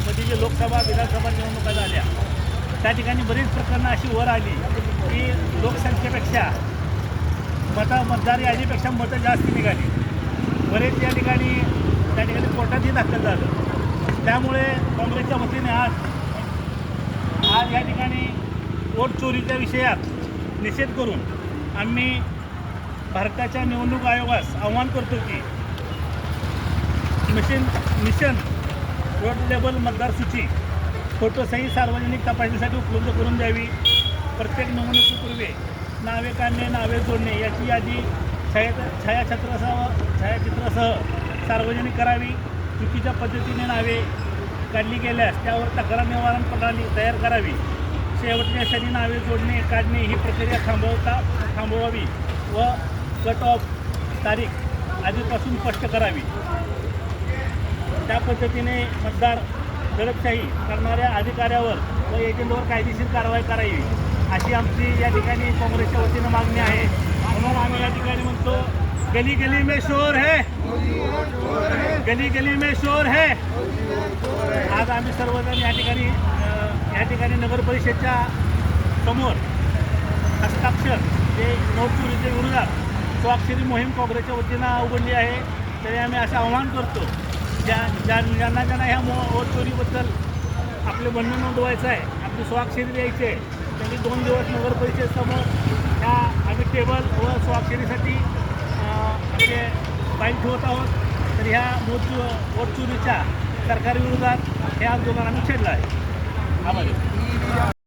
मध्ये जे लोकसभा विधानसभा निवडणुका झाल्या त्या ठिकाणी बरीच प्रकरणं अशी वर आली की लोकसंख्येपेक्षा मतदार यादीपेक्षा मतं जास्त निघाली. बरेच त्या ठिकाणी कोर्टातही दाखल झालं. त्यामुळे काँग्रेसच्या वतीने आज या ठिकाणी वोट चोरीच्या विषयात निषेध करून आम्ही भारताच्या निवडणूक आयोगास आवाहन करतो की मिशन रोड लेबल मतदार सूची फोटोसही सार्वजनिक तपासणीसाठी उपलब्ध करून द्यावी. प्रत्येक निवडणुकीपूर्वी नावे काढणे, नावे जोडणे याची यादी छायाचित्रासह सार्वजनिक करावी. चुकीच्या पद्धतीने नावे काढली गेल्यास त्यावर तक्रार निवारण प्रणाली तयार करावी. शेवटण्यासाठी नावे जोडणे काढणे ही प्रक्रिया थांबवावी व कट ऑफ तारीख आधीपासून स्पष्ट करावी. त्या पद्धतीने मतदार दडपशाही करणाऱ्या अधिकाऱ्यावर व एजंटवर कायदेशीर कारवाई करावी अशी आमची या ठिकाणी काँग्रेसच्या वतीनं मागणी आहे. म्हणून आम्ही या ठिकाणी म्हणतो गली गली में शोर है, गली गली में शोर है. आज आम्ही सर्वजण या ठिकाणी नगर परिषदेच्या समोर हस्ताक्षर जे नोट चोरीच्या विरोधात स्वाक्षरी मोहीम काँग्रेसच्या वतीनं उघडली आहे. तरी आम्ही असं आवाहन करतो ज्यांना ह्या वोट चोरीबद्दल आपले म्हणणं नोंदवायचं आहे, आपली स्वाक्षरी द्यायची आहे, त्यांनी 2 दिवस नगर परिषदेसमोर ह्या आम्ही टेबल व स्वाक्षरीसाठी आपले बाईक ठेवत आहोत. तर ह्या वोट चोरीच्या सरकारविरोधात हे आंदोलन आम्ही छेडलं आहे. आभारी.